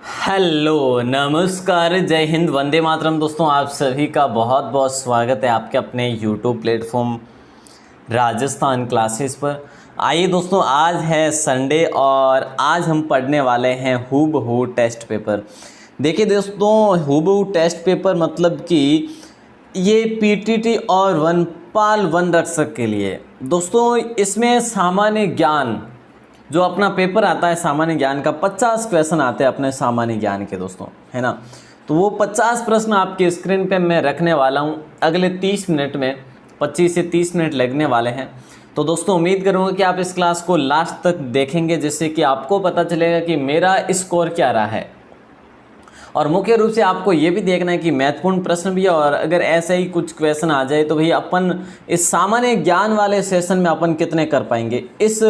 Hello नमस्कार जय हिंद वंदे मातरम। दोस्तों आप सभी का बहुत बहुत स्वागत है आपके अपने यूट्यूब प्लेटफॉर्म राजस्थान क्लासेस पर। आइए दोस्तों, आज है संडे और आज हम पढ़ने वाले हैं हूबहू टेस्ट पेपर। देखिए दोस्तों, हूबहू टेस्ट पेपर मतलब कि ये पीटीटी और वनपाल वन रक्षक के लिए। दोस्तों इसमें सामान्य ज्ञान जो अपना पेपर आता है सामान्य ज्ञान का 50 क्वेश्चन आते हैं अपने सामान्य ज्ञान के दोस्तों, है ना। तो वो 50 प्रश्न आपके स्क्रीन पे मैं रखने वाला हूँ अगले 30 मिनट में। 25 से 30 मिनट लगने वाले हैं। तो दोस्तों उम्मीद करूँगा कि आप इस क्लास को लास्ट तक देखेंगे, जिससे कि आपको पता चलेगा कि मेरा स्कोर क्या रहा है। और मुख्य रूप से आपको ये भी देखना है कि महत्वपूर्ण प्रश्न भी है, और अगर ऐसे ही कुछ क्वेश्चन आ जाए तो भाई अपन इस सामान्य ज्ञान वाले सेशन में अपन कितने कर पाएंगे, इस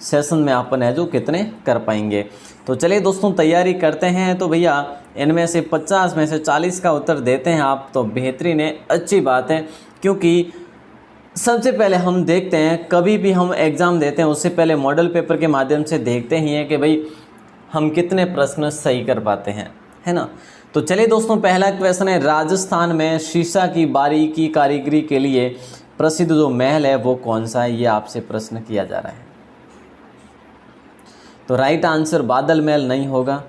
सेशन में अपन है जो कितने कर पाएंगे। तो चलिए दोस्तों तैयारी करते हैं। तो भैया इनमें से 50 में से 40 का उत्तर देते हैं आप तो बेहतरीन है, अच्छी बात है। क्योंकि सबसे पहले हम देखते हैं, कभी भी हम एग्ज़ाम देते हैं उससे पहले मॉडल पेपर के माध्यम से देखते ही हैं कि भाई हम कितने प्रश्न सही कर पाते हैं, है ना। तो चलिए दोस्तों, पहला क्वेश्चन है, राजस्थान में शीशा की बारीकी कारीगरी के लिए प्रसिद्ध जो महल है वो कौन सा है, ये आपसे प्रश्न किया जा रहा है। तो राइट आंसर बादल महल नहीं होगा,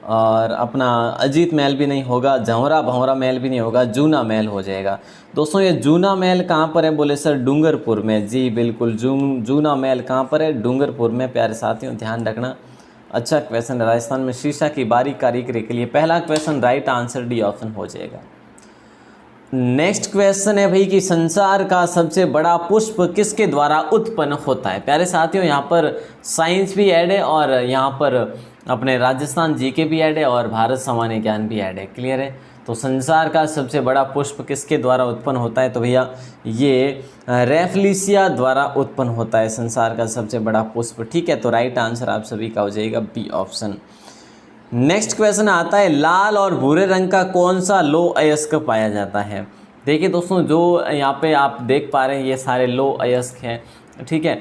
और अपना अजीत महल भी नहीं होगा, जौहरा भंवरा महल भी नहीं होगा, जूना महल हो जाएगा। दोस्तों ये जूना महल कहाँ पर है, बोले सर डूंगरपुर में। जी बिल्कुल, जूना महल कहाँ पर है, डूंगरपुर में। प्यारे साथियों ध्यान रखना, अच्छा क्वेश्चन है। राजस्थान में शीशा की बारीक कारीगरी के लिए पहला question right answer D option हो जाएगा। नेक्स्ट क्वेश्चन है भाई कि संसार का सबसे बड़ा पुष्प किसके द्वारा उत्पन्न होता है। प्यारे साथियों यहाँ पर साइंस भी ऐड है, और यहाँ पर अपने राजस्थान जीके भी ऐड है, और भारत सामान्य ज्ञान भी ऐड है। क्लियर है। तो संसार का सबसे बड़ा पुष्प किसके द्वारा उत्पन्न होता है, तो भैया ये रेफलिसिया द्वारा उत्पन्न होता है संसार का सबसे बड़ा पुष्प। ठीक है, तो राइट आंसर आप सभी का हो जाएगा बी ऑप्शन। नेक्स्ट क्वेश्चन आता है, लाल और भूरे रंग का कौन सा लौह अयस्क पाया जाता है। देखिए दोस्तों, जो यहाँ पे आप देख पा रहे हैं ये सारे लौह अयस्क हैं, ठीक है।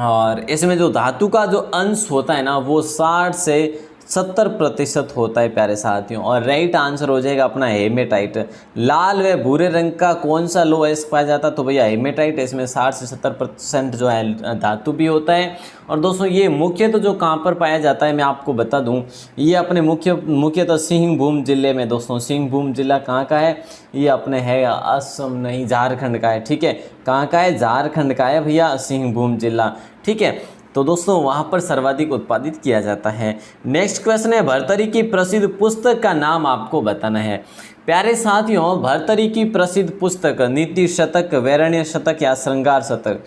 और इसमें जो धातु का जो अंश होता है ना वो 60 से 70% होता है प्यारे साथियों, और राइट आंसर हो जाएगा अपना हेमेटाइट। लाल व भूरे रंग का कौन सा लौह अयस्क पाया जाता है, तो भैया हेमेटाइट। इसमें 60 से 70% जो है धातु भी होता है। और दोस्तों ये मुख्य तो जो कहाँ पर पाया जाता है मैं आपको बता दूं, ये अपने मुख्यतः सिंहभूम जिले में। दोस्तों सिंहभूम जिला कहाँ का है, ये अपने है असम नहीं झारखंड का है। ठीक है, कहाँ का है, झारखंड का है भैया सिंहभूम जिला। ठीक है, तो दोस्तों वहाँ पर सर्वाधिक उत्पादित किया जाता है। नेक्स्ट क्वेश्चन है, भर्तरी की प्रसिद्ध पुस्तक का नाम आपको बताना है। प्यारे साथियों, भर्तरी की प्रसिद्ध पुस्तक नीति शतक, वैरण्य शतक या श्रृंगार शतक।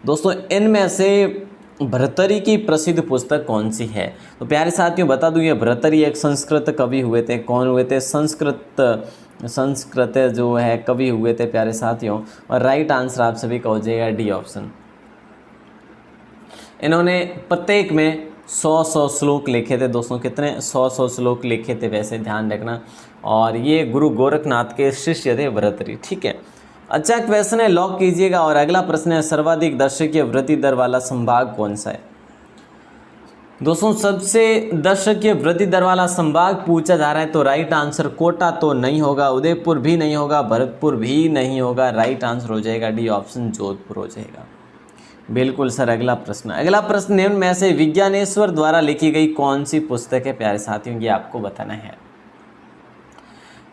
दोस्तों इनमें से भर्तरी की प्रसिद्ध पुस्तक कौन सी है, तो प्यारे साथियों बता दूं ये भर्तरी एक संस्कृत कवि हुए थे। कौन हुए थे, संस्कृत जो है कवि हुए थे प्यारे साथियों, और राइट आंसर आप सभी का हो जाएगा डी ऑप्शन। इन्होंने प्रत्येक में 100 श्लोक लिखे थे। दोस्तों कितने, 100 श्लोक लिखे थे वैसे, ध्यान रखना। और ये गुरु गोरखनाथ के शिष्य थे भर्तरी। ठीक है, अच्छा क्वेश्चन है, लॉक कीजिएगा। और अगला प्रश्न है, सर्वाधिक दर्शकीय वृद्धि दर वाला संभाग कौन सा है। दोस्तों सबसे दर्शकीय वृद्धि दर वाला संभाग पूछा जा रहा है, तो राइट आंसर कोटा तो नहीं होगा, उदयपुर भी नहीं होगा, भरतपुर भी नहीं होगा। राइट आंसर हो जाएगा डी ऑप्शन, जोधपुर हो जाएगा। बिल्कुल सर। अगला प्रश्न निम्न में से विज्ञानेश्वर द्वारा लिखी गई कौन सी पुस्तक है। प्यारे साथियों ये आपको बताना है।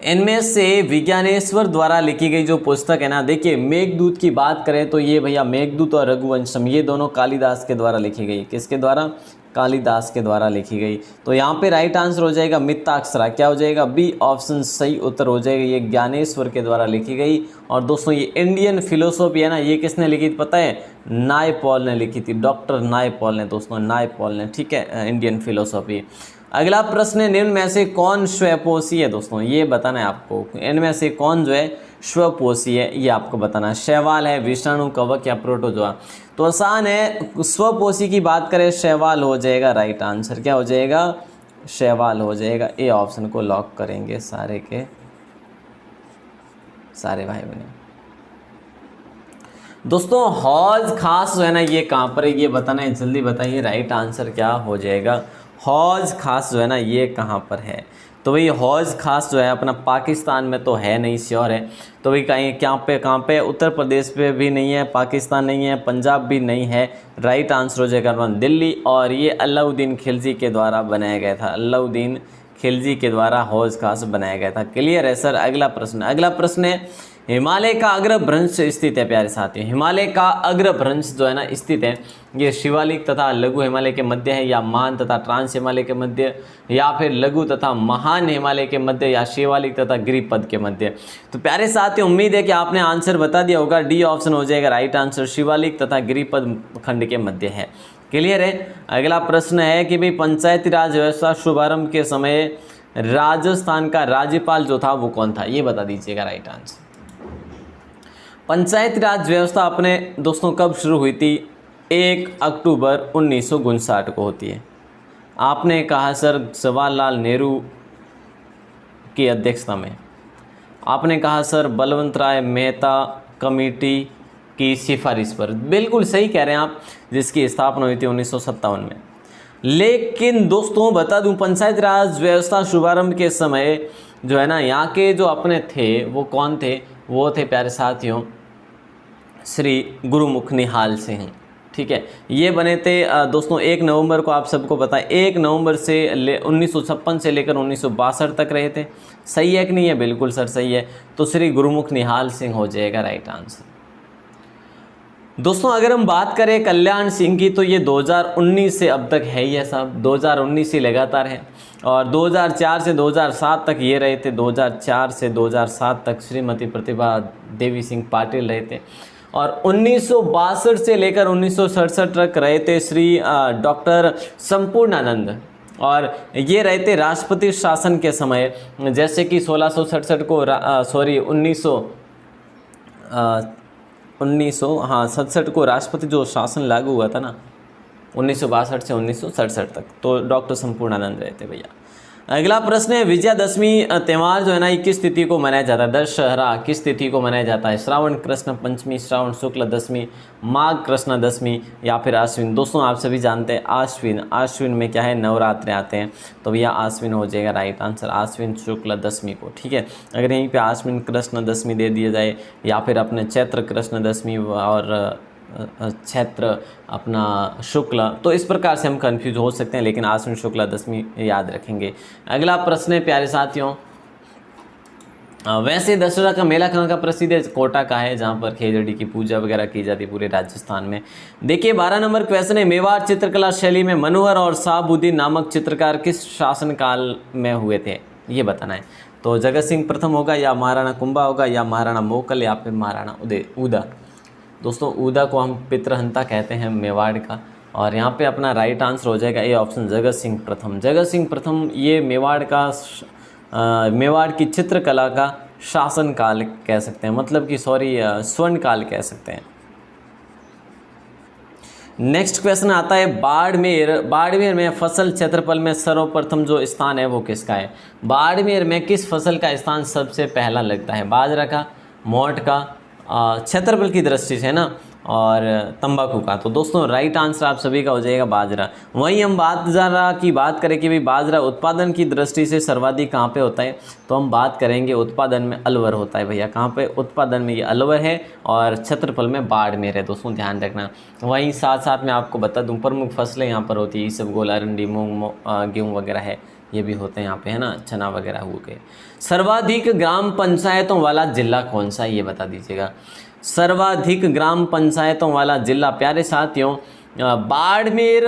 इनमें से विज्ञानेश्वर द्वारा लिखी गई जो पुस्तक है ना, देखिए मेघदूत की बात करें तो ये भैया मेघदूत और रघुवंशम ये दोनों कालिदास के द्वारा लिखी गई। किसके द्वारा, कालिदास के द्वारा लिखी गई। तो यहाँ पे राइट आंसर हो जाएगा मित्ताक्षरा। क्या हो जाएगा, बी ऑप्शन सही उत्तर हो जाएगा। ये ज्ञानेश्वर के द्वारा लिखी गई। और दोस्तों ये इंडियन फिलोसॉफी है ना, ये किसने लिखी थी पता है, नायपॉल ने लिखी थी, डॉक्टर नायपॉल ने। दोस्तों नायपॉल ने, ठीक है, इंडियन फिलोसॉफी। अगला प्रश्न है, निम्न में से कौन स्वपोषी है। दोस्तों ये बताना है आपको, इनमें से कौन जो है स्वपोषी है, ये आपको बताना है। शैवाल है, विषाणु, कवक या प्रोटोजोआ। तो आसान है, स्वपोषी की बात करें शैवाल हो जाएगा राइट आंसर। क्या हो जाएगा, शैवाल हो जाएगा। ए ऑप्शन को लॉक करेंगे सारे के सारे भाई बहन। दोस्तों हौज खास जो है ना, ये कहाँ पर है ये बताना है, जल्दी बताइए राइट आंसर क्या हो जाएगा। हौज खास जो है ना ये कहाँ पर है? तो भाई हौज खास जो है अपना पाकिस्तान में तो है नहीं, श्योर है। तो भाई कहीं कहाँ पे उत्तर प्रदेश पे भी नहीं है, पाकिस्तान नहीं है, पंजाब भी नहीं है। राइट आंसर हो जाएगा दिल्ली। और ये अलाउद्दीन खिलजी के द्वारा बनाया गया था, अलाउद्दीन खिलजी के द्वारा हौज खास बनाया गया था। क्लियर है सर? अगला प्रश्न है हिमालय का अग्रभ्रंश स्थित है प्यारे साथियों। हिमालय का अग्रभ्रंश जो है ना स्थित है, ये शिवालिक तथा लघु हिमालय के मध्य है, या मान तथा ट्रांस हिमालय के मध्य, या फिर लघु तथा महान हिमालय के मध्य, या शिवालिक तथा गिरिपद के मध्य। तो प्यारे साथियों उम्मीद है कि आपने आंसर बता दिया होगा। डी ऑप्शन हो जाएगा राइट आंसर, शिवालिक तथा गिरिपद खंड के मध्य है। क्लियर है? अगला प्रश्न है कि भाई पंचायती राज व्यवस्था शुभारंभ के समय राजस्थान का राज्यपाल जो था वो कौन था? ये बता दीजिएगा राइट आंसर। पंचायती राज व्यवस्था अपने दोस्तों कब शुरू हुई थी? 1 अक्टूबर 1959 को होती है। आपने कहा सर जवाहरलाल नेहरू की अध्यक्षता में। आपने कहा सर बलवंत राय मेहता कमेटी की सिफारिश पर। बिल्कुल सही कह रहे हैं आप, जिसकी स्थापना हुई थी 1957 में। लेकिन दोस्तों बता दूं पंचायत राज व्यवस्था शुभारंभ के समय जो है ना यहाँ के जो अपने थे वो कौन थे? वो थे प्यारे साथियों श्री गुरुमुख निहाल सिंह। ठीक है, ये बने थे दोस्तों 1 नवंबर को। आप सबको पता है 1 नवंबर से 1956 से लेकर 1962 तक रहे थे। सही है कि नहीं है? बिल्कुल सर सही है। तो श्री गुरुमुख निहाल सिंह हो जाएगा राइट आंसर। दोस्तों अगर हम बात करें कल्याण सिंह की तो ये 2019 से अब तक है ही साहब, 2019 से लगातार है। और 2004 से 2007 तक ये रहे थे, 2004 से 2007 तक श्रीमती प्रतिभा देवी सिंह पाटिल रहे थे। और 1962 से लेकर 1967 तक रहे थे श्री डॉक्टर संपूर्णानंद। और ये रहे थे राष्ट्रपति शासन के समय, जैसे कि 1667 को 1967 को राष्ट्रपति जो शासन लागू हुआ था ना 1962 से 1967 तक, तो डॉक्टर संपूर्णानंद रहे थे भैया। अगला प्रश्न है विजयादशमी त्यौहार जो है ना किस तिथि को मनाया जाता है? दशहरा किस तिथि को मनाया जाता है? श्रावण कृष्ण पंचमी, श्रावण शुक्ल दशमी, माघ कृष्ण दशमी, या फिर आश्विन? दोस्तों आप सभी जानते हैं आश्विन। आश्विन में क्या है? नवरात्रे आते हैं, तो भैया आश्विन हो जाएगा राइट आंसर, आश्विन शुक्ल दशमी को। ठीक है, अगर यहीं पे आश्विन कृष्ण दशमी दे दिया जाए, या फिर अपने चैत्र कृष्ण दशमी और क्षेत्र अपना शुक्ला, तो इस प्रकार से हम कंफ्यूज हो सकते हैं, लेकिन आश्विन शुक्ला दशमी याद रखेंगे। अगला प्रश्न है प्यारे साथियों, वैसे दशहरा का मेला कहाँ का प्रसिद्ध है? कोटा का है, जहाँ पर खेजड़ी की पूजा वगैरह की जाती है पूरे राजस्थान में। देखिए 12 नंबर क्वेश्चन है मेवाड़ चित्रकला शैली में मनोहर और शाहबुद्दीन नामक चित्रकार किस शासनकाल में हुए थे? ये बताना है। तो जगत सिंह प्रथम होगा, या महाराणा कुंभा होगा, या महाराणा मोकल, या फिर महाराणा उदा। दोस्तों उदा को हम पितृहंता कहते हैं मेवाड़ का, और यहाँ पे अपना राइट आंसर हो जाएगा ए ऑप्शन जगत सिंह प्रथम। जगत सिंह प्रथम ये मेवाड़ की चित्रकला का शासन काल कह सकते हैं, मतलब कि स्वर्ण काल कह सकते हैं। नेक्स्ट क्वेश्चन आता है बाड़मेर में फसल क्षेत्रफल में सर्वप्रथम जो स्थान है वो किसका है? बाड़मेर में किस फसल का स्थान सबसे पहला लगता है? बाजरा का, मोठ का, क्षेत्रफल की दृष्टि से ना, और तंबाकू का। तो दोस्तों राइट आंसर आप सभी का हो जाएगा बाजरा। वहीं हम बाजरा की बात करें कि भाई बाजरा उत्पादन की दृष्टि से सर्वाधिक कहाँ पे होता है, तो हम बात करेंगे उत्पादन में अलवर होता है भैया। कहाँ पे? उत्पादन में ये अलवर है, और क्षेत्रफल में बाड़मेर है दोस्तों, ध्यान रखना। वहीं साथ साथ में आपको बता दूँ प्रमुख फसलें यहाँ पर होती है इसबगोल, अरंडी, मूँग, गेहूँ वगैरह है, ये भी होते हैं यहाँ पे, है ना, चना वगैरह हो गए। सर्वाधिक ग्राम पंचायतों वाला जिला कौन सा है? ये बता दीजिएगा। सर्वाधिक ग्राम पंचायतों वाला जिला प्यारे साथियों बाड़मेर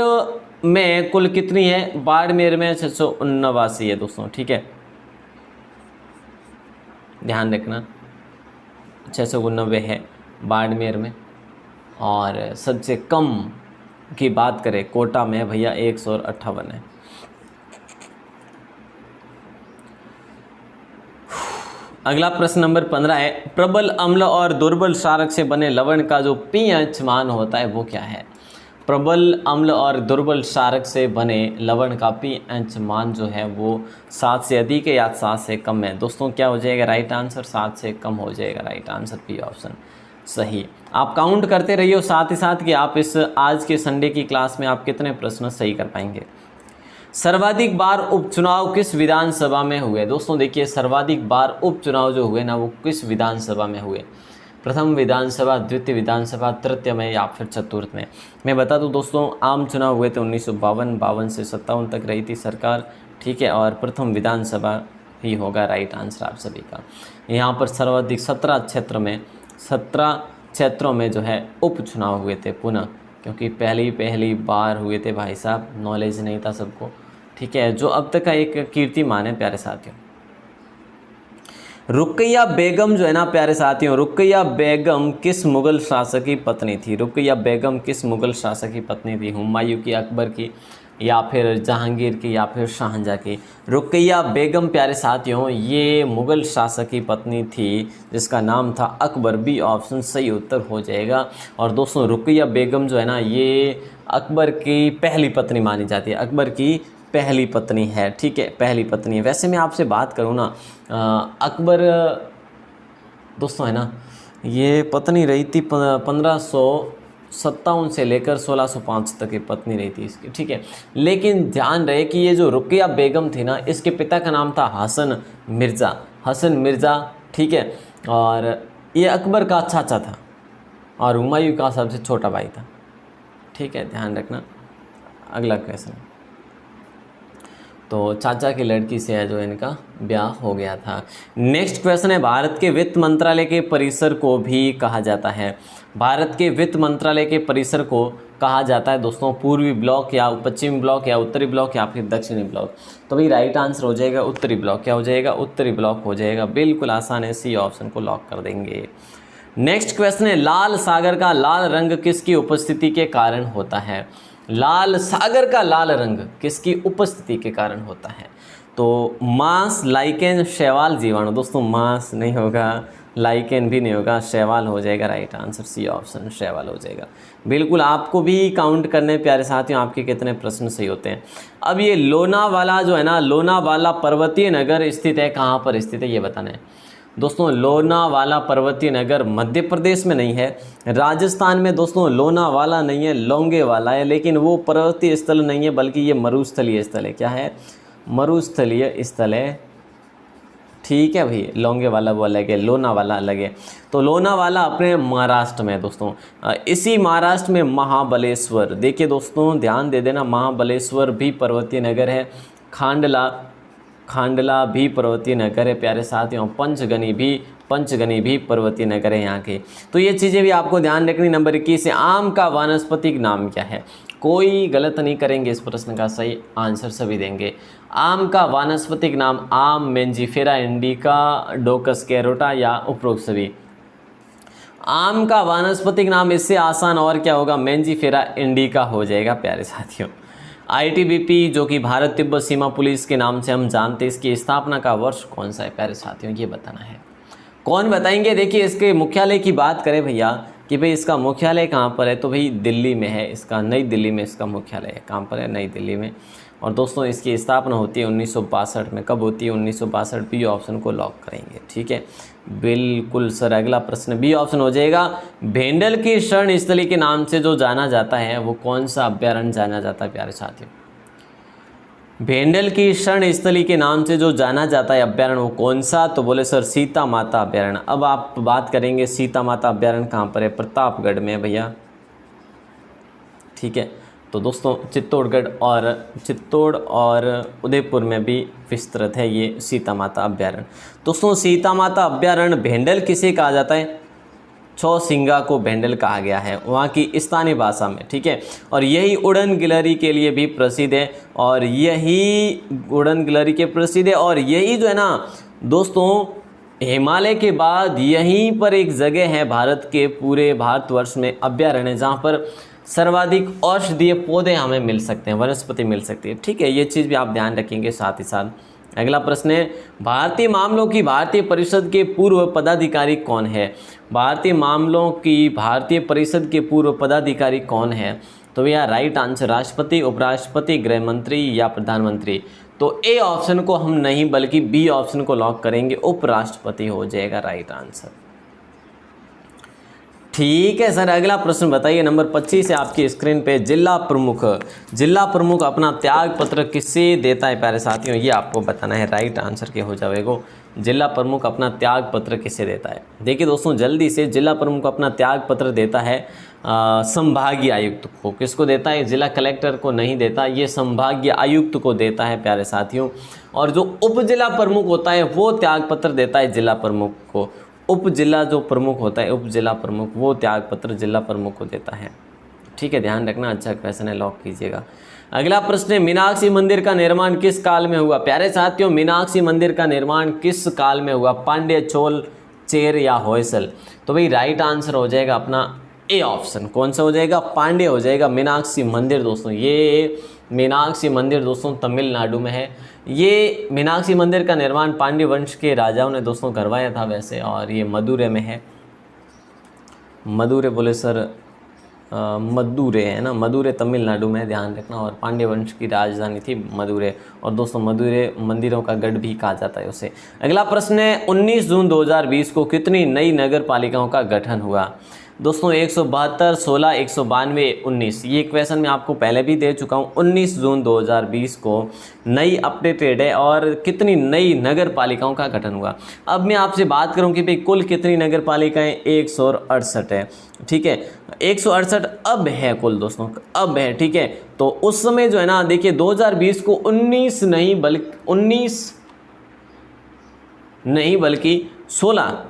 में कुल कितनी है? बाड़मेर में 679 है दोस्तों। ठीक है, ध्यान रखना 689 है बाड़मेर में। और सबसे कम की बात करें कोटा में भैया 158 है। अगला प्रश्न नंबर 15 है प्रबल अम्ल और दुर्बल क्षारक से बने लवण का जो पीएच मान होता है वो क्या है? प्रबल अम्ल और दुर्बल क्षारक से बने लवण का पीएच मान जो है वो 7 से अधिक है या 7 से कम है? दोस्तों क्या हो जाएगा राइट आंसर? 7 से कम हो जाएगा राइट आंसर, पी ऑप्शन सही। आप काउंट करते रहिए साथ ही साथ कि आप इस आज के संडे की क्लास में आप कितने प्रश्न सही कर पाएंगे। सर्वाधिक बार उपचुनाव किस विधानसभा में हुए? दोस्तों देखिए, सर्वाधिक बार उपचुनाव जो हुए ना वो किस विधानसभा में हुए? प्रथम विधानसभा, द्वितीय विधानसभा, तृतीय में या फिर चतुर्थ में? मैं बता दूं दोस्तों, आम चुनाव हुए थे 1952 से 57 तक रही थी सरकार, ठीक है, और प्रथम विधानसभा ही होगा राइट आंसर आप सभी का। यहाँ पर सर्वाधिक 17 क्षेत्रों में जो है उपचुनाव हुए थे पुनः, क्योंकि पहली बार हुए थे भाई साहब, नॉलेज नहीं था सबको, ठीक है, जो अब तक का एक कीर्तिमान है प्यारे साथियों। रुकैया बेगम जो है ना प्यारे साथियों, रुकैया बेगम किस मुगल शासक की पत्नी थी? रुकैया बेगम किस मुगल शासक की पत्नी थी? हुमायूं की, अकबर की, या फिर जहांगीर की, या फिर शाहजहाँ की? रुकैया बेगम प्यारे साथियों ये मुगल शासक की पत्नी थी जिसका नाम था अकबर। बी ऑप्शन सही उत्तर हो जाएगा। और दोस्तों रुकैया बेगम जो है ना ये अकबर की पहली पत्नी मानी जाती है, अकबर की पहली पत्नी है, ठीक है, पहली पत्नी है। वैसे मैं आपसे बात करूँ ना, अकबर दोस्तों है ना ये पत्नी रही थी 1557 से लेकर 1605 तक की पत्नी रही थी इसकी, ठीक है। लेकिन ध्यान रहे कि ये जो रुकैया बेगम थी ना इसके पिता का नाम था हसन मिर्ज़ा, ठीक है, और ये अकबर का चाचा था और हुमायूं का सबसे छोटा भाई था, ठीक है, ध्यान रखना। अगला क्वेश्चन, तो चाचा की लड़की से है जो इनका ब्याह हो गया था। नेक्स्ट क्वेश्चन है, भारत के वित्त मंत्रालय के परिसर को भी कहा जाता है? भारत के वित्त मंत्रालय के परिसर को कहा जाता है दोस्तों पूर्वी ब्लॉक या पश्चिमी ब्लॉक या उत्तरी ब्लॉक या फिर दक्षिणी ब्लॉक? तो भाई राइट आंसर हो जाएगा उत्तरी ब्लॉक। क्या हो जाएगा? उत्तरी ब्लॉक हो जाएगा। बिल्कुल आसान है, सी ऑप्शन को लॉक कर देंगे। नेक्स्ट क्वेश्चन है, लाल सागर का लाल रंग किसकी उपस्थिति के कारण होता है? लाल सागर का लाल रंग किसकी उपस्थिति के कारण होता है? तो मांस, लाइकेन, शैवाल, जीवाणु। दोस्तों मांस नहीं होगा, लाइकेन भी नहीं होगा, शैवाल हो जाएगा राइट आंसर। सी ऑप्शन शैवाल हो जाएगा। बिल्कुल आपको भी काउंट करने प्यारे साथियों आपके कितने प्रश्न सही होते हैं। अब ये लोनावाला जो है ना, लोनावाला पर्वतीय नगर स्थित है, कहाँ पर स्थित है ये बताना है दोस्तों। लोनावाला पर्वतीय नगर मध्य प्रदेश में नहीं है, राजस्थान में दोस्तों लोनावाला नहीं है, लोंगेवाला है, लेकिन वो पर्वतीय स्थल नहीं है बल्कि ये मरुस्थलीय स्थल है। क्या है? मरुस्थलीय स्थल है, ठीक है भाई। लोंगेवाला वो अलग है, लोनावाला अलग है। तो लोनावाला अपने महाराष्ट्र में है दोस्तों। इसी महाराष्ट्र में महाबलेश्वर, देखिए दोस्तों ध्यान दे देना, महाबलेश्वर भी पर्वतीय नगर है। खांडला भी पर्वतीय नगर है प्यारे साथियों। पंचगनी भी पर्वतीय नगर है यहाँ के। तो ये चीज़ें भी आपको ध्यान रखनी। नंबर 21 है, आम का वानस्पतिक नाम क्या है? कोई गलत नहीं करेंगे, इस प्रश्न का सही आंसर सभी देंगे। आम का वानस्पतिक नाम आम, मेंजिफेरा इंडिका, डोकस कैरोटा या उपरोक्त सभी? आम का वानस्पतिक नाम इससे आसान और क्या होगा? मेंजिफेरा इंडिका हो जाएगा प्यारे साथियों। ITBP जो कि भारत तिब्बत सीमा पुलिस के नाम से हम जानते हैं, इसकी स्थापना का वर्ष कौन सा है प्यारे साथियों? ये बताना है। कौन बताएंगे? देखिए इसके मुख्यालय की बात करें भैया कि भाई इसका मुख्यालय कहाँ पर है, तो भाई दिल्ली में है इसका, नई दिल्ली में इसका मुख्यालय है। कहाँ पर है? नई दिल्ली में। और दोस्तों इसकी स्थापना होती है 1962 में। कब होती है? 1962। बी ऑप्शन को लॉक करेंगे, ठीक है, बिल्कुल सर। अगला प्रश्न बी ऑप्शन हो जाएगा। भेंडल की शरण स्थली के नाम से जो जाना जाता है वो कौन सा अभ्यारण्य जाना जाता है प्यारे साथियों? भेंडल की शरण स्थली के नाम से जो जाना जाता है अभ्यारण्य वो कौन सा? तो बोले सर सीता माता अभ्यारण्य। अब आप बात करेंगे सीता माता अभ्यारण्य कहाँ पर है? प्रतापगढ़ में भैया, ठीक है। तो दोस्तों चित्तौड़ और उदयपुर में भी विस्तृत है ये सीता माता अभ्यारण्य। दोस्तों सीता माता अभ्यारण्य भेंडल किसे कहा जाता है? चौसिंगा को भेंडल कहा गया है वहाँ की स्थानीय भाषा में, ठीक है। और यही उड़न गिलहरी के लिए भी प्रसिद्ध है, और यही उड़न गिलहरी के प्रसिद्ध है। और यही जो है ना दोस्तों हिमालय के बाद यहीं पर एक जगह है भारत के पूरे भारतवर्ष में अभ्यारण्य जहाँ पर सर्वाधिक औषधीय पौधे हमें मिल सकते हैं, वनस्पति मिल सकती है, ठीक है। ये चीज़ भी आप ध्यान रखेंगे साथ ही साथ। अगला प्रश्न है, भारतीय मामलों की भारतीय परिषद के पूर्व पदाधिकारी कौन है? भारतीय मामलों की भारतीय परिषद के पूर्व पदाधिकारी कौन है? तो भैया राइट आंसर राष्ट्रपति, उपराष्ट्रपति, गृह मंत्री या प्रधानमंत्री। तो ए ऑप्शन को हम नहीं बल्कि बी ऑप्शन को लॉक करेंगे, उपराष्ट्रपति हो जाएगा राइट आंसर। ठीक है सर, अगला प्रश्न बताइए नंबर 25 है आपकी स्क्रीन पे। जिला प्रमुख अपना त्याग पत्र किससे देता है प्यारे साथियों, ये आपको बताना है। राइट आंसर क्या हो जाएगा? जिला प्रमुख अपना त्याग पत्र किससे देता है? देखिए दोस्तों जल्दी से, जिला प्रमुख अपना त्याग पत्र देता है संभागीय आयुक्त को। किसको देता है? जिला कलेक्टर को नहीं देता, ये संभागीय आयुक्त को देता है प्यारे साथियों। और जो उप जिला प्रमुख होता है वो त्याग पत्र देता है जिला प्रमुख को। उप जिला जो प्रमुख होता है, उप जिला प्रमुख, वो त्याग पत्र जिला प्रमुख को देता है। ठीक है, ध्यान रखना। अच्छा क्वेश्चन है, लॉक कीजिएगा। अगला प्रश्न है, मीनाक्षी मंदिर का निर्माण किस काल में हुआ? प्यारे साथियों, मीनाक्षी मंदिर का निर्माण किस काल में हुआ? पांड्य, चोल, चेर या होयसल? तो भाई राइट आंसर हो जाएगा अपना ए ऑप्शन। कौन सा हो जाएगा? पांड्य हो जाएगा। मीनाक्षी मंदिर दोस्तों, ये मीनाक्षी मंदिर दोस्तों तमिलनाडु में है। ये मीनाक्षी मंदिर का निर्माण पांड्य वंश के राजाओं ने दोस्तों करवाया था वैसे, और ये मदुरै में है। मदुरै बोले सर, मदुरै है ना, मदुरै तमिलनाडु में, ध्यान रखना। और पांड्य वंश की राजधानी थी मदुरै। और दोस्तों मदुरै मंदिरों का गढ़ भी कहा जाता है उसे। अगला प्रश्न है, 19 जून 2020 को कितनी नई नगर पालिकाओं का गठन हुआ? दोस्तों 172, 16, 192, 19। ये क्वेश्चन मैं आपको पहले भी दे चुका हूँ। 19 जून 2020 को नई अपडेटेड है। और कितनी नई नगर पालिकाओं का गठन हुआ? अब मैं आपसे बात करूं कि भाई कुल कितनी नगर पालिकाएँ? 168 है। ठीक है, 168 अब है कुल दोस्तों, अब है। ठीक है, तो उस समय जो है ना, देखिए 2020 को 19 नहीं बल्कि 16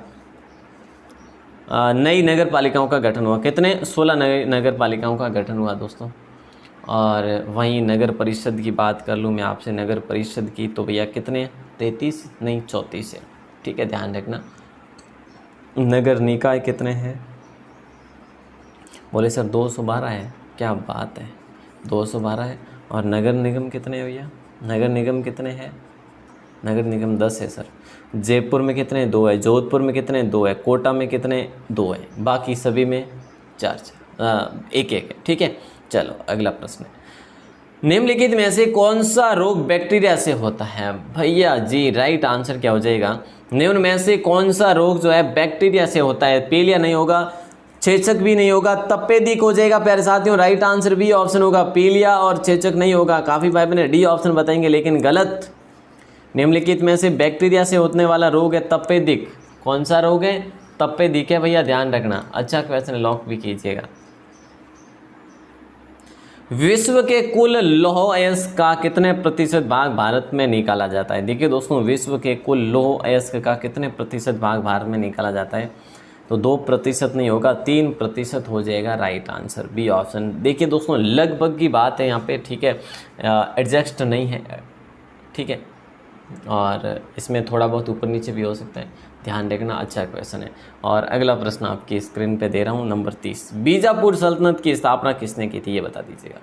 नई नगर पालिकाओं का गठन हुआ। कितने? 16 नई नगर पालिकाओं का गठन हुआ दोस्तों। और वहीं नगर परिषद की बात कर लूँ मैं आपसे, नगर परिषद की, तो भैया कितने? 33 नहीं 34 है। ठीक है, ध्यान रखना। नगर निकाय कितने हैं? बोले सर 212 है। क्या बात है, 212 है। और नगर निगम कितने हैं भैया? नगर निगम कितने हैं? नगर निगम 10 है सर। जयपुर में कितने? 2 है। जोधपुर में कितने? 2 है। कोटा में कितने? 2 है। बाकी सभी में 4 एक है। ठीक है, चलो अगला प्रश्न है, निम्नलिखित में से कौन सा रोग बैक्टीरिया से होता है? भैया जी राइट आंसर क्या हो जाएगा? निम्न में से कौन सा रोग जो है बैक्टीरिया से होता है? पीलिया नहीं होगा, चेचक भी नहीं होगा, तपेदिक हो जाएगा प्यारे साथियों। राइट आंसर बी ऑप्शन होगा, पीलिया और चेचक नहीं होगा। काफ़ी भाई बहन डी ऑप्शन बताएंगे, लेकिन गलत। निम्नलिखित में से बैक्टीरिया से होने वाला रोग है तपेदिक। कौन सा रोग है? तपेदिक है भैया, ध्यान रखना। अच्छा क्वेश्चन, लॉक भी कीजिएगा। विश्व के कुल लौह अयस्क का कितने प्रतिशत भाग भारत में निकाला जाता है? देखिए दोस्तों, विश्व के कुल लौह अयस्क का कितने प्रतिशत भाग भारत में निकाला जाता है? तो 2% नहीं होगा, 3% हो जाएगा। Right answer B option. देखिए दोस्तों, लगभग की बात है यहाँ पे। ठीक है, एडजस्ट नहीं है। ठीक है, और इसमें थोड़ा बहुत ऊपर नीचे भी हो सकता है, ध्यान रखना। अच्छा क्वेश्चन है। और अगला प्रश्न आपकी स्क्रीन पे दे रहा हूँ, नंबर 30। बीजापुर सल्तनत की स्थापना किसने की थी? ये बता दीजिएगा।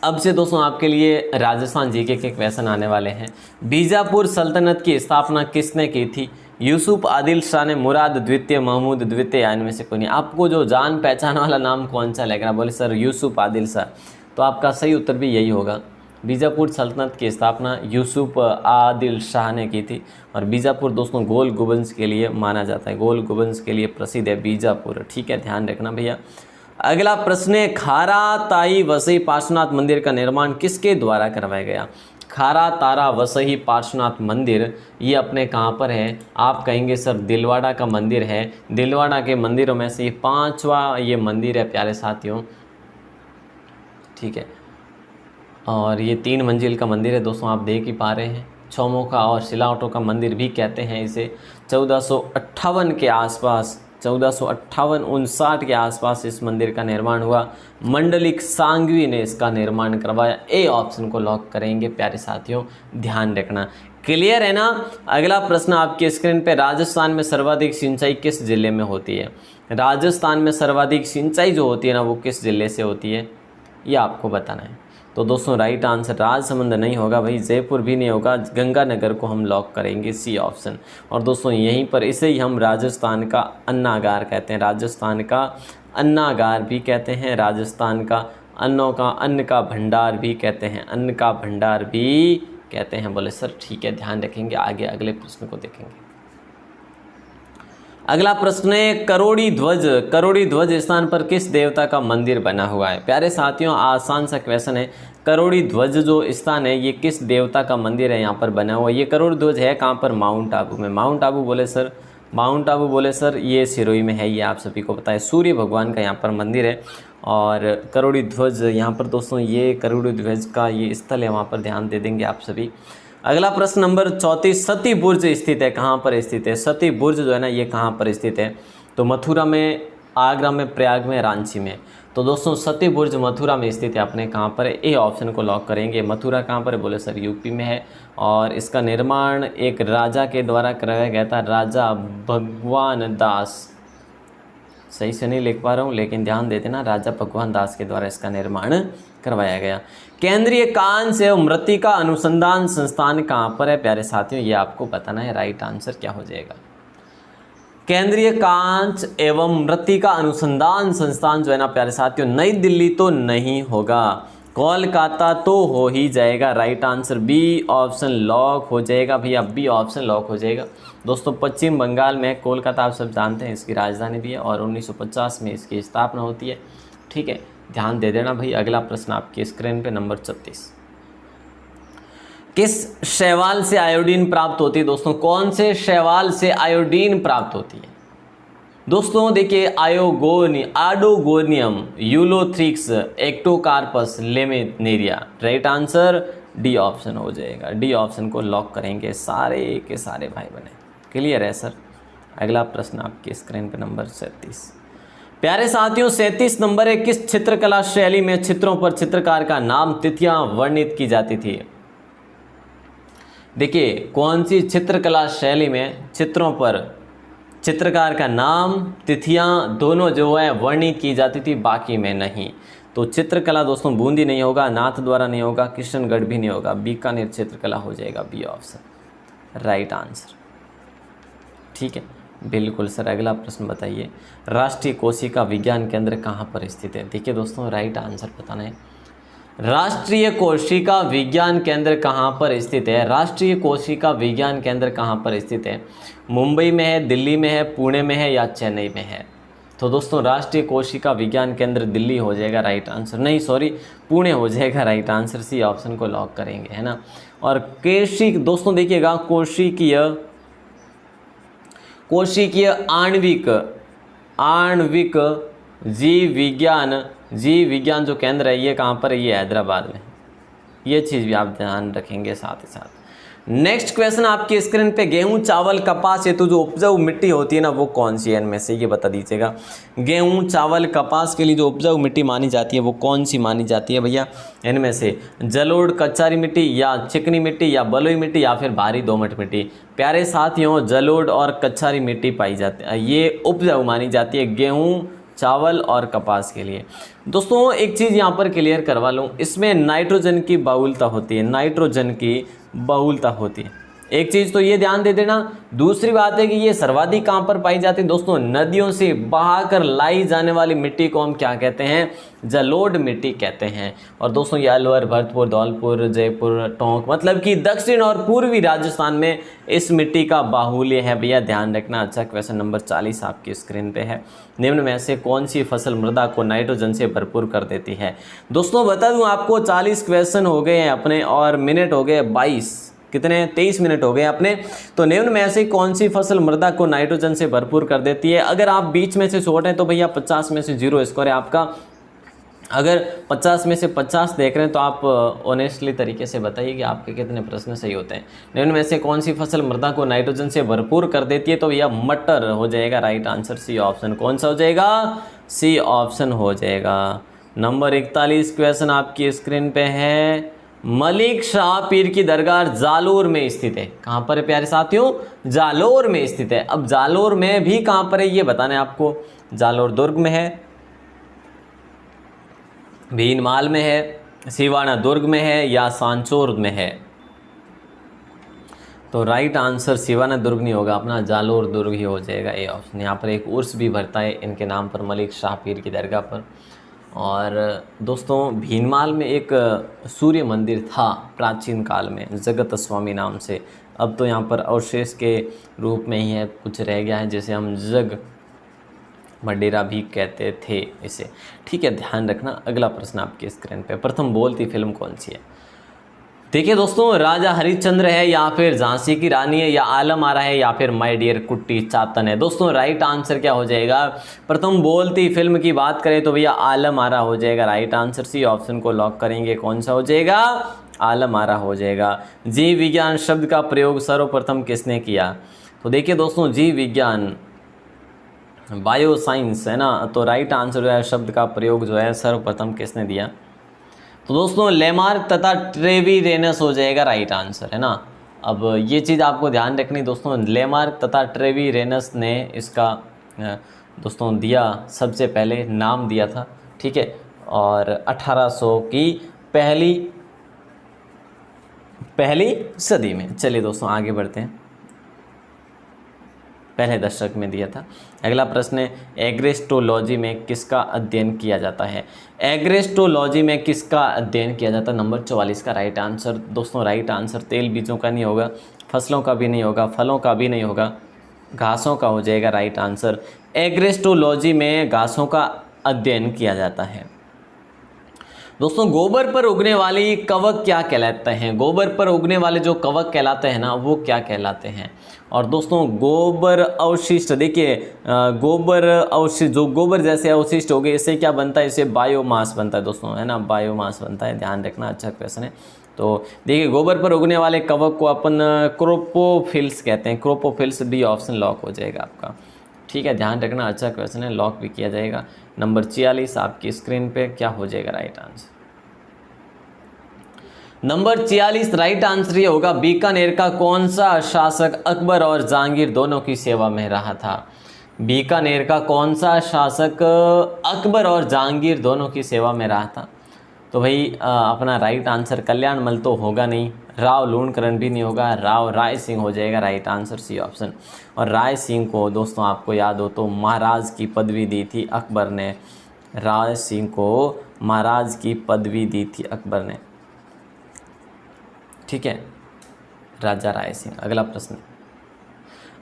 अब से दोस्तों आपके लिए राजस्थान जीके के क्वेश्चन आने वाले हैं। बीजापुर सल्तनत की स्थापना किसने की थी? यूसुफ आदिल शाह ने, मुराद द्वितीय, महमूद द्वितीय, या इनमें से कोई नहीं। आपको जो जान पहचान वाला नाम कौन सा लग रहा? बोले सर यूसुफ आदिल शाह। तो आपका सही उत्तर भी यही होगा। बीजापुर सल्तनत की स्थापना यूसुफ आदिल शाह ने की थी। और बीजापुर दोस्तों गोल गुंबद के लिए माना जाता है, गोल गुंबद के लिए प्रसिद्ध है बीजापुर। ठीक है, ध्यान रखना भैया। अगला प्रश्न है, खारा ताई वसई पार्श्वनाथ मंदिर का निर्माण किसके द्वारा करवाया गया? खारा तारा वसई पार्श्वनाथ मंदिर ये अपने कहाँ पर है? आप कहेंगे सर दिलवाड़ा का मंदिर है। दिलवाड़ा के मंदिरों में से 5वां ये मंदिर है प्यारे साथियों। ठीक है, और ये 3 मंजिल का मंदिर है दोस्तों, आप देख ही पा रहे हैं। चौमुखा और सिलावटों का मंदिर भी कहते हैं इसे। 1458 के आसपास, 1458-59 के आसपास इस मंदिर का निर्माण हुआ। मंडलिक सांगवी ने इसका निर्माण करवाया। ए ऑप्शन को लॉक करेंगे प्यारे साथियों, ध्यान रखना। क्लियर है ना? अगला प्रश्न आपकी स्क्रीन पे, राजस्थान में सर्वाधिक सिंचाई किस जिले में होती है? राजस्थान में सर्वाधिक सिंचाई जो होती है ना, वो किस जिले से होती है, ये आपको बताना है। तो दोस्तों राइट आंसर राजसमंद नहीं होगा भाई, जयपुर भी नहीं होगा, गंगानगर को हम लॉक करेंगे, सी ऑप्शन। और दोस्तों यहीं पर इसे ही हम राजस्थान का अन्नागार कहते हैं, राजस्थान का अन्नागार भी कहते हैं, राजस्थान का अन्न का भंडार भी कहते हैं, अन्न का भंडार भी कहते हैं। बोले सर ठीक है, ध्यान रखेंगे, आगे अगले प्रश्न को देखेंगे। अगला प्रश्न है करोड़ी ध्वज, करोड़ी ध्वज स्थान पर किस देवता का मंदिर बना हुआ है? प्यारे साथियों आसान सा क्वेश्चन है। करोड़ी ध्वज जो स्थान है ये किस देवता का मंदिर है यहाँ पर बना हुआ? ये करोड़ी ध्वज है कहाँ पर? माउंट आबू में। माउंट आबू बोले सर, माउंट आबू बोले सर, ये सिरोही में है, ये आप सभी को पता है। सूर्य भगवान का यहाँ पर मंदिर है और करोड़ी ध्वज यहाँ पर दोस्तों ये करोड़ी ध्वज का ये स्थल है, वहाँ पर ध्यान दे देंगे आप सभी। अगला प्रश्न नंबर 34, सती बुर्ज स्थित है, कहाँ पर स्थित है? सती बुर्ज जो है ना ये कहाँ पर स्थित है? तो मथुरा में, आगरा में, प्रयाग में, रांची में। तो दोस्तों सती बुर्ज मथुरा में स्थित है, अपने कहाँ पर है? ए ऑप्शन को लॉक करेंगे। मथुरा कहाँ पर है? बोले सर यूपी में है और इसका निर्माण एक राजा के द्वारा कराया गया था, राजा भगवान दास। सही से नहीं लिख पा रहा हूँ लेकिन ध्यान दे देना, राजा भगवान दास के द्वारा इसका निर्माण करवाया गया। केंद्रीय कांच एवं मृत्तिका अनुसंधान संस्थान कहाँ पर है? प्यारे साथियों ये आपको बताना है, राइट आंसर क्या हो जाएगा? केंद्रीय कांच एवं मृत्तिका अनुसंधान संस्थान जो है ना प्यारे साथियों, नई दिल्ली तो नहीं होगा, कोलकाता तो हो ही जाएगा। Right answer B option lock हो जाएगा भैया, बी ऑप्शन लॉक हो जाएगा। दोस्तों पश्चिम बंगाल में कोलकाता आप सब जानते हैं, इसकी राजधानी भी है और 1950 में इसकी स्थापना होती है। ठीक है, ध्यान दे देना भाई। अगला प्रश्न आपकी स्क्रीन पे नंबर 36, किस शैवाल से आयोडीन प्राप्त होती है? दोस्तों कौन से शैवाल से आयोडीन प्राप्त होती है? दोस्तों देखिए Oedogonium, Ulothrix, Ectocarpus, Laminaria. Right answer D option हो जाएगा, डी ऑप्शन को लॉक करेंगे सारे के सारे भाई बने। क्लियर है सर? अगला प्रश्न आपकी स्क्रीन पे नंबर 37, प्यारे साथियों 37 नंबर है, किस चित्रकला शैली में चित्रों पर चित्रकार का नाम तिथियां वर्णित की जाती थी? देखिए कौन सी चित्रकला शैली में चित्रों पर चित्रकार का नाम, तिथियां दोनों जो है वर्णित की जाती थी, बाकी में नहीं। तो चित्रकला दोस्तों बूंदी नहीं होगा, नाथ द्वारा नहीं होगा, किशनगढ़ भी नहीं होगा, बीकानेर चित्रकला हो जाएगा बी ऑप्शन राइट आंसर। ठीक है बिल्कुल सर। अगला प्रश्न बताइए, राष्ट्रीय कोशिका विज्ञान केंद्र कहाँ पर स्थित है? देखिए दोस्तों राइट आंसर बताना है, राष्ट्रीय कोशिका विज्ञान केंद्र कहाँ पर स्थित है? राष्ट्रीय कोशिका विज्ञान केंद्र कहाँ पर स्थित है? मुंबई में है, दिल्ली में है, पुणे में है या चेन्नई में है? तो दोस्तों राष्ट्रीय कोशिका विज्ञान केंद्र दिल्ली हो जाएगा राइट आंसर, नहीं सॉरी पुणे हो जाएगा राइट आंसर, सी ऑप्शन को लॉक करेंगे, है ना। और केशिक दोस्तों देखिएगा कोशिकीय आणविक जीव विज्ञान जो केंद्र है ये कहाँ पर है? ये हैदराबाद में। ये चीज़ भी आप ध्यान रखेंगे साथ ही साथ। नेक्स्ट क्वेश्चन आपकी स्क्रीन पे, गेहूं चावल कपास हेतु जो उपजाऊ मिट्टी होती है ना वो कौन सी है? इनमें से ये बता दीजिएगा। गेहूं चावल कपास के लिए जो उपजाऊ मिट्टी मानी जाती है वो कौन सी मानी जाती है भैया? इनमें से जलोढ़ कच्चारी मिट्टी या चिकनी मिट्टी या बलुई मिट्टी या फिर भारी दोमट मिट्टी? प्यारे साथियों जलोढ़ और कच्चारी मिट्टी पाई जाती है, ये उपजाऊ मानी जाती है गेहूँ चावल और कपास के लिए। दोस्तों एक चीज़ यहाँ पर क्लियर करवा लूँ, इसमें नाइट्रोजन की बहुलता होती है, नाइट्रोजन की बहुलता होती है। एक चीज़ तो ये ध्यान दे देना। दूसरी बात है कि ये सर्वाधिक कहाँ पर पाई जाती है? दोस्तों नदियों से बहाकर लाई जाने वाली मिट्टी को हम क्या कहते हैं? जलोढ़ मिट्टी कहते हैं। और दोस्तों ये अलवर, भरतपुर, धौलपुर, जयपुर, टोंक मतलब कि दक्षिण और पूर्वी राजस्थान में इस मिट्टी का बाहुल्य है भैया, ध्यान रखना। अच्छा क्वेश्चन नंबर 40 आपकी स्क्रीन पे है, निम्न में से कौन सी फसल मृदा को नाइट्रोजन से भरपूर कर देती है? दोस्तों बता दूं आपको 40 क्वेश्चन हो गए हैं अपने और मिनट हो गए 22, कितने 23 मिनट हो गए अपने। तो निम्न में से कौन सी फसल मृदा को नाइट्रोजन से भरपूर कर देती है? अगर आप बीच में से छोड़ हैं तो भैया 50 में से 0 स्कोर है आपका। अगर 50 में से 50 देख रहे हैं तो आप ऑनेस्टली तरीके से बताइए कि आपके कितने प्रश्न सही होते हैं। निम्न में से कौन सी फसल मृदा को नाइट्रोजन से भरपूर कर देती है? तो भैया मटर हो जाएगा राइट आंसर, सी ऑप्शन। कौन सा हो जाएगा? सी ऑप्शन हो जाएगा। नंबर 41 क्वेश्चन आपकी स्क्रीन पे है, मलिक शाह पीर की दरगाह जालोर में स्थित है। कहाँ पर है प्यारे साथियों? जालोर में स्थित है। अब जालोर में भी कहाँ पर है ये बताना है आपको। जालोर दुर्ग में है, भीनमाल में है, सिवाना दुर्ग में है या सांचौर में है? तो राइट आंसर सिवाना दुर्ग नहीं होगा अपना, जालोर दुर्ग ही हो जाएगा ए ऑप्शन। यहाँ पर एक उर्स भी भरता है इनके नाम पर, मलिक शाह पीर की दरगाह पर। और दोस्तों भीनमाल में एक सूर्य मंदिर था प्राचीन काल में जगत स्वामी नाम से। अब तो यहाँ पर अवशेष के रूप में ही है, कुछ रह गया है, जैसे हम जग मडेरा भी कहते थे इसे। ठीक है, ध्यान रखना। अगला प्रश्न आपकी स्क्रीन पे, प्रथम बोलती फिल्म कौन सी है? देखिए दोस्तों, राजा हरिश्चंद्र है, या फिर झांसी की रानी है, या आलम आरा है, या फिर माय डियर कुट्टी चातन है। दोस्तों राइट आंसर क्या हो जाएगा? प्रथम बोलती फिल्म की बात करें तो भैया आलम आरा हो जाएगा राइट आंसर। सी ऑप्शन को लॉक करेंगे, कौन सा हो जाएगा? आलम आरा हो जाएगा। जीव विज्ञान शब्द का प्रयोग सर्वप्रथम किसने किया? तो देखिए दोस्तों, जीव विज्ञान बायो साइंस है ना, तो राइट आंसर जो है शब्द का प्रयोग जो है सर्वप्रथम किसने दिया? तो दोस्तों लेमार्क तथा ट्रेविरेनस हो जाएगा राइट आंसर, है ना। अब ये चीज़ आपको ध्यान रखनी दोस्तों, लेमार्क तथा ट्रेविरेनस ने इसका दोस्तों दिया, सबसे पहले नाम दिया था। ठीक है, और 1800 की पहली सदी में। चलिए दोस्तों आगे बढ़ते हैं, पहले दशक में दिया था। अगला प्रश्न है, एग्रेस्टोलॉजी में किसका अध्ययन किया जाता है? एग्रेस्टोलॉजी में किसका अध्ययन किया जाता है? नंबर 44 का राइट आंसर। दोस्तों राइट आंसर तेल बीजों का नहीं होगा, फसलों का भी नहीं होगा, फलों का भी नहीं होगा, घासों का हो जाएगा राइट आंसर। एग्रेस्टोलॉजी में घासों का अध्ययन किया जाता है। दोस्तों गोबर पर उगने वाली कवक क्या कहलाते हैं? गोबर पर उगने वाले जो कवक कहलाते हैं ना, वो क्या कहलाते हैं? और दोस्तों गोबर अवशिष्ट, देखिए गोबर अवशिष्ट, जो गोबर जैसे अवशिष्ट हो गए, इससे क्या बनता है? इससे बायोमास बनता है दोस्तों, है ना, बायोमास बनता है। ध्यान रखना, अच्छा क्वेश्चन है। तो देखिए गोबर पर उगने वाले कवक को अपन क्रोपोफिल्स कहते हैं। क्रोपोफिल्स, डी ऑप्शन लॉक हो जाएगा आपका। ठीक है, ध्यान रखना, अच्छा क्वेश्चन है, लॉक भी किया जाएगा। नंबर 46 आपकी स्क्रीन पे क्या हो जाएगा right answer? Number 46 right answer ये होगा, बीकानेर का कौन सा शासक अकबर और जहांगीर दोनों की सेवा में रहा था? बीकानेर का कौन सा शासक अकबर और जहांगीर दोनों की सेवा में रहा था? तो भाई अपना राइट आंसर कल्याणमल तो होगा नहीं, राव लूणकरण भी नहीं होगा, राव राय सिंह हो जाएगा राइट आंसर, सी ऑप्शन। और राय सिंह को दोस्तों आपको याद हो तो महाराज की पदवी दी थी अकबर ने। राय सिंह को महाराज की पदवी दी थी अकबर ने। ठीक है, राजा राय सिंह।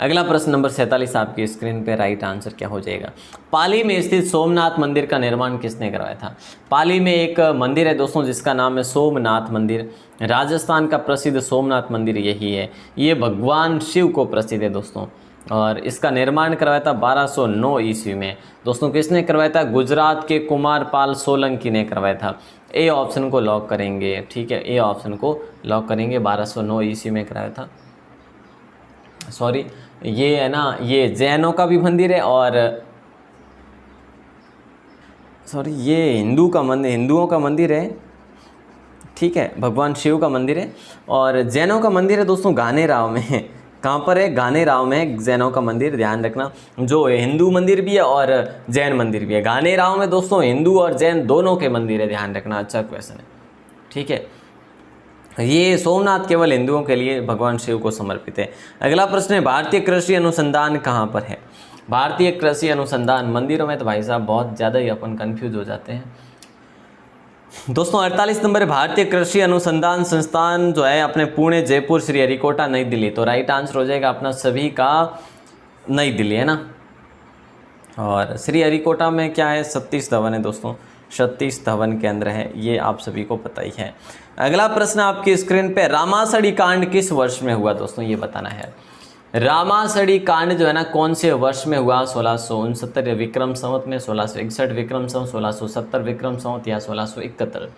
अगला प्रश्न नंबर 47 आपकी स्क्रीन पे, राइट आंसर क्या हो जाएगा? पाली में स्थित सोमनाथ मंदिर का निर्माण किसने करवाया था? पाली में एक मंदिर है दोस्तों जिसका नाम है सोमनाथ मंदिर। राजस्थान का प्रसिद्ध सोमनाथ मंदिर यही है। ये भगवान शिव को प्रसिद्ध है दोस्तों, और इसका निर्माण करवाया था 1209 ईस्वी में। दोस्तों किसने करवाया था? गुजरात के कुमारपाल सोलंकी ने करवाया था। ए ऑप्शन को लॉक करेंगे। ठीक है, ए ऑप्शन को लॉक करेंगे, 1209 ईस्वी में कराया था। सॉरी, ये है ना, ये जैनों का भी मंदिर है, और सॉरी ये हिंदुओं का मंदिर है। ठीक है, भगवान शिव का मंदिर है, और जैनों का मंदिर है दोस्तों गानेराव में। कहाँ पर है? गानेराव में है जैनों का मंदिर। ध्यान रखना, जो हिंदू मंदिर भी है और जैन मंदिर भी है। गानेराव में दोस्तों हिंदू और जैन दोनों के मंदिर है। ध्यान रखना, अच्छा क्वेश्चन है। ठीक है, ये सोमनाथ केवल हिंदुओं के लिए भगवान शिव को समर्पित है। अगला प्रश्न है, भारतीय कृषि अनुसंधान कहाँ पर है? भारतीय कृषि अनुसंधान, मंदिरों में तो भाई साहब बहुत ज़्यादा ही अपन कंफ्यूज हो जाते हैं दोस्तों। 48 नंबर है, भारतीय कृषि अनुसंधान संस्थान जो है अपने पुणे, जयपुर, श्रीहरिकोटा, नई दिल्ली। तो राइट आंसर हो जाएगा अपना सभी का नई दिल्ली, है ना। और श्रीहरिकोटा में क्या है? सतीश धवन है दोस्तों, सतीश धवन केंद्र है, ये आप सभी को पता ही है। अगला प्रश्न आपकी स्क्रीन पे, रामासड़ी कांड किस वर्ष में हुआ दोस्तों? ये बताना है। रामासड़ी कांड जो है ना, कौन से वर्ष में हुआ? 1669 विक्रम संवत में, 1661 विक्रम संवत, 1670 विक्रम संवत, या 1671?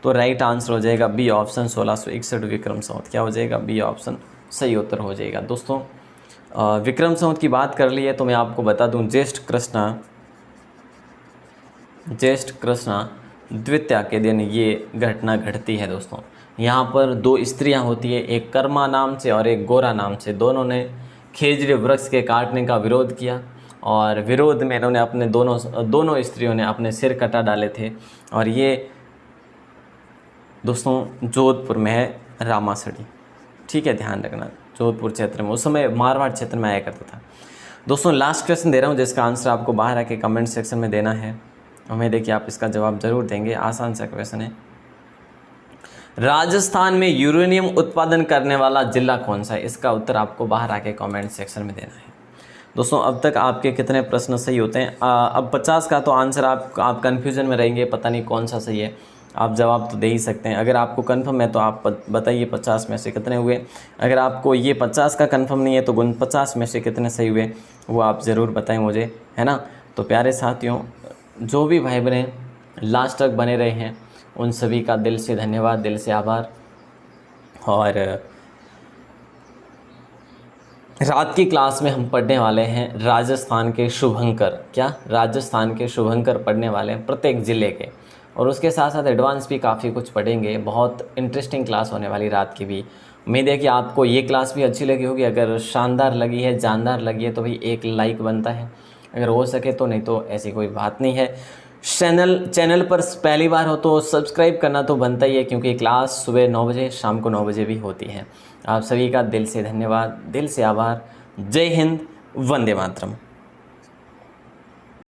तो राइट आंसर हो जाएगा बी ऑप्शन, 1661 विक्रम संवत। क्या हो जाएगा? बी ऑप्शन सही उत्तर हो जाएगा दोस्तों। विक्रम संवत की बात कर ली है तो मैं आपको बता दूं, ज्येष्ठ कृष्णा द्वितीया के दिन ये घटना घटती है दोस्तों। यहाँ पर दो स्त्रियाँ होती है, एक कर्मा नाम से और एक गोरा नाम से। दोनों ने खेजड़ी वृक्ष के काटने का विरोध किया, और विरोध में इन्होंने अपने दोनों स्त्रियों ने अपने सिर कटा डाले थे। और ये दोस्तों जोधपुर में है रामासड़ी। ठीक है, ध्यान रखना, जोधपुर क्षेत्र में, उस समय मारवाड़ क्षेत्र में आया करता था दोस्तों। लास्ट क्वेश्चन दे रहा हूँ जिसका आंसर आपको बाहर आके कमेंट सेक्शन में देना है। उम्मीद है कि आप इसका जवाब ज़रूर देंगे। आसान सा क्वेश्चन है। राजस्थान में यूरेनियम उत्पादन करने वाला जिला कौन सा है? इसका उत्तर आपको बाहर आके कमेंट सेक्शन में देना है। दोस्तों अब तक आपके कितने प्रश्न सही होते हैं? अब 50 का तो आंसर आप कन्फ्यूजन में रहेंगे, पता नहीं कौन सा सही है। आप जवाब तो दे ही सकते हैं। अगर आपको कंफर्म है तो आप बताइए 50 में से कितने हुए। अगर आपको ये 50 का कंफर्म नहीं है तो 50 में से कितने सही हुए वो आप ज़रूर बताएं मुझे, है ना। तो प्यारे साथियों, जो भी भाई बहन लास्ट तक बने रहे हैं उन सभी का दिल से धन्यवाद, दिल से आभार। और रात की क्लास में हम पढ़ने वाले हैं राजस्थान के शुभंकर, क्या राजस्थान के शुभंकर पढ़ने वाले हैं प्रत्येक ज़िले के, और उसके साथ साथ एडवांस भी काफ़ी कुछ पढ़ेंगे। बहुत इंटरेस्टिंग क्लास होने वाली रात की भी। उम्मीद है कि आपको ये क्लास भी अच्छी लगी होगी। अगर शानदार लगी है, जानदार लगी है तो भाई एक लाइक बनता है, अगर हो सके तो, नहीं तो ऐसी कोई बात नहीं है। चैनल पर पहली बार हो तो सब्सक्राइब करना तो बनता ही है, क्योंकि क्लास सुबह 9 बजे, शाम को 9 बजे भी होती है। आप सभी का दिल से धन्यवाद, दिल से आभार। जय हिंद, वंदे मातरम।